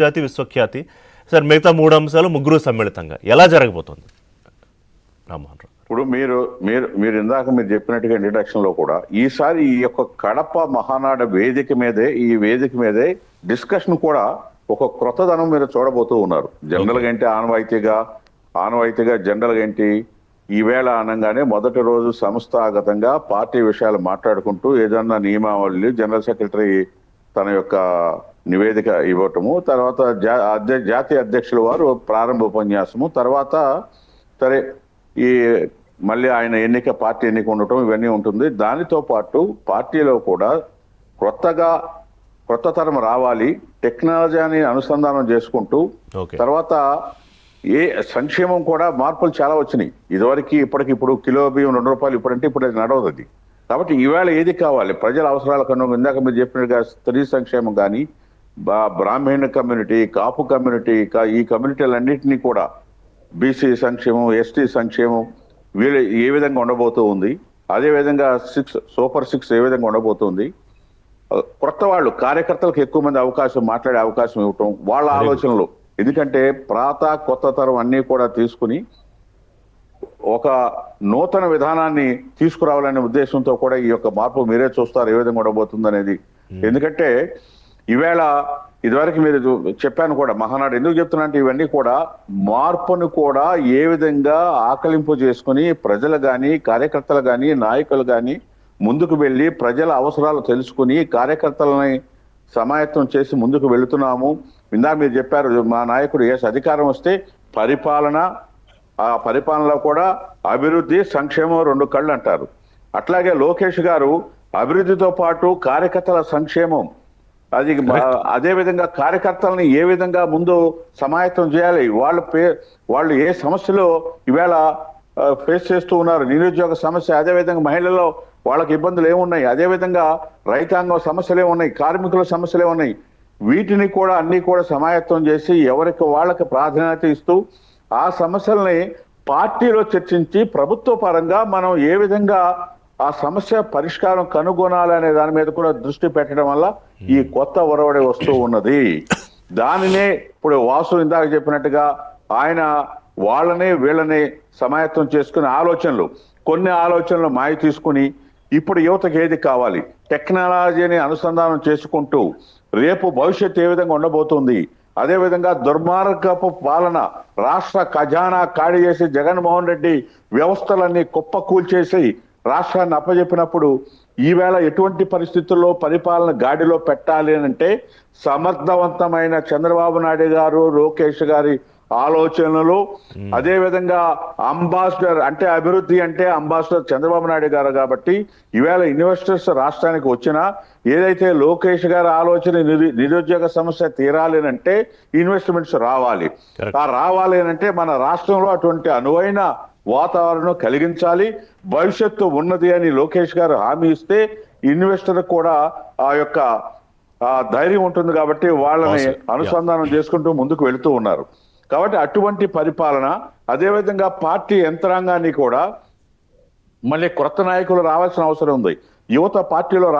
జాతి విశ్వఖ్యాతి సార్ మిగతా 3 అంశాలు ముగ్గురు సమ్మిళితంగా ఎలా జరగబోతోంది రామ్మోహన్ రావు? ఇప్పుడు మీరు మీరు మీరు ఇందాక మీరు చెప్పినట్టుగా ఇంట్రడక్షన్ లో కూడా ఈసారి ఈ యొక్క కడప మహానాడు వేదిక మీదే డిస్కషన్ కూడా ఒక క్రొత్తదనం మీరు చూడబోతూ ఉన్నారు. జనరల్ గా ఏంటి ఆనవాయితీగా జనరల్ గా ఏంటి ఈవేళ అనగానే మొదటి రోజు సంస్థాగతంగా పార్టీ విషయాలు మాట్లాడుకుంటూ ఏదన్నా నియమావళి జనరల్ సెక్రటరీ తన యొక్క నివేదిక ఇవ్వటము, తర్వాత జాతీయ అధ్యక్షుల వారు ప్రారంభ ఉపన్యాసము, తర్వాత సరే ఈ మళ్ళీ ఆయన పార్టీ ఎన్నిక ఉండటం ఇవన్నీ ఉంటుంది. దానితో పాటు పార్టీలో కూడా కొత్త తరం రావాలి, టెక్నాలజీని అనుసంధానం చేసుకుంటూ తర్వాత ఏ సంక్షేమం కూడా మార్పులు చాలా వచ్చినాయి. ఇప్పుడు కిలో బియ్యం ₹2 ఇప్పుడంటే ఇప్పుడు అది నడవదు. అది కాబట్టి ఈవేళ ఏది కావాలి ప్రజల అవసరాల కన్నా ఇందాక మీరు చెప్పినట్టుగా స్త్రీ సంక్షేమం కానీ, బ్రాహ్మణ కమ్యూనిటీ, కాపు కమ్యూనిటీ, ఈ కమ్యూనిటీలన్నింటినీ కూడా బీసీ సంక్షేమం, ఎస్టీ సంక్షేమం వీళ్ళు ఏ విధంగా ఉండబోతూ ఉంది, అదేవిధంగా సూపర్ 6 ఏ విధంగా ఉండబోతుంది, కొత్త వాళ్ళు కార్యకర్తలకు ఎక్కువ మంది మాట్లాడే అవకాశం ఇవ్వటం, వాళ్ళ ఆలోచనలు. ఎందుకంటే కొత్త తరం అన్నీ కూడా తీసుకుని ఒక నూతన విధానాన్ని తీసుకురావాలనే ఉద్దేశంతో కూడా ఈ యొక్క మార్పు మీరే చూస్తారు ఏ విధంగా ఉండబోతుంది అనేది. ఎందుకంటే ఈవేళ ఇదివరకు మీరు చెప్పాను కూడా మహానాడు ఎందుకు చెప్తున్నా అంటే ఇవన్నీ కూడా మార్పును కూడా ఏ విధంగా ఆకలింపు చేసుకుని ప్రజలు కానీ, కార్యకర్తలు కానీ, నాయకులు కానీ ముందుకు వెళ్ళి ప్రజల అవసరాలు తెలుసుకుని కార్యకర్తలని సమాయత్తం చేసి ముందుకు వెళుతున్నాము. ఇందా మీరు చెప్పారు మా నాయకుడు అధికారం వస్తే ఆ పరిపాలనలో కూడా అభివృద్ధి సంక్షేమం 2 కళ్ళు అంటారు. అట్లాగే లోకేష్ గారు అభివృద్ధితో పాటు కార్యకర్తల సంక్షేమం, అదే విధంగా కార్యకర్తలని ఏ విధంగా ముందు సమాయత్తం చేయాలి, వాళ్ళు ఏ సమస్యలు ఈవేళ ఫేస్ చేస్తూ ఉన్నారు, నిరుద్యోగ సమస్య, అదేవిధంగా మహిళల్లో వాళ్ళకి ఇబ్బందులు ఏమున్నాయి, అదేవిధంగా రైతాంగం సమస్యలు ఏమున్నాయి, కార్మికుల సమస్యలు ఏమున్నాయి, వీటిని కూడా అన్ని కూడా సమాయత్తం చేసి ఎవరికి వాళ్ళకి ప్రాధాన్యత ఇస్తూ ఆ సమస్యల్ని పార్టీలో చర్చించి ప్రభుత్వ పరంగా మనం ఏ విధంగా ఆ సమస్య పరిష్కారం కనుగొనాలనే దాని మీద కూడా దృష్టి పెట్టడం వల్ల ఈ కొత్త ఒరవడి వస్తూ ఉన్నది. దానినే ఇప్పుడు వాసు ఇందాక చెప్పినట్టుగా ఆయన వీళ్ళని సమాయత్తం చేసుకునే కొన్ని ఆలోచనలు మాయ తీసుకుని ఇప్పుడు యువతకు ఏది కావాలి, టెక్నాలజీని అనుసంధానం చేసుకుంటూ రేపు భవిష్యత్తు ఏ విధంగా ఉండబోతుంది, అదేవిధంగా దుర్మార్గపు పాలన, రాష్ట్ర ఖజానా ఖాళీ చేసి జగన్మోహన్ రెడ్డి వ్యవస్థలన్నీ కుప్పకూల్చేసి రాష్ట్రాన్ని అప్పజెప్పినప్పుడు ఈవేళ ఎటువంటి పరిస్థితుల్లో పరిపాలన గాడిలో పెట్టాలి అంటే సమర్థవంతమైన చంద్రబాబు నాయుడు గారు, లోకేష్ గారి ఆలోచనలు, అదే విధంగా అంబాసిడర్ అంటే అభివృద్ధి అంటే అంబాసిడర్ చంద్రబాబు నాయుడు గారు. కాబట్టి ఈవేళ ఇన్వెస్టర్స్ రాష్ట్రానికి వచ్చినా ఏదైతే లోకేష్ గారి ఆలోచన నిరుద్యోగ సమస్య తీరాలి అంటే ఇన్వెస్ట్మెంట్స్ రావాలి అంటే మన రాష్ట్రంలో అటువంటి అనువైన వాతావరణం కలిగించాలి, భవిష్యత్తు ఉన్నది అని లోకేష్ గారు హామీ ఇస్తే ఇన్వెస్టర్ కూడా ఆ యొక్క ధైర్యం ఉంటుంది. కాబట్టి వాళ్ళని అనుసంధానం చేసుకుంటూ ముందుకు వెళుతూ ఉన్నారు. కాబట్టి అటువంటి పరిపాలన, అదేవిధంగా పార్టీ యంత్రాంగాన్ని కూడా మళ్ళీ కొత్త నాయకులు రావాల్సిన అవసరం ఉంది. యువత పార్టీలో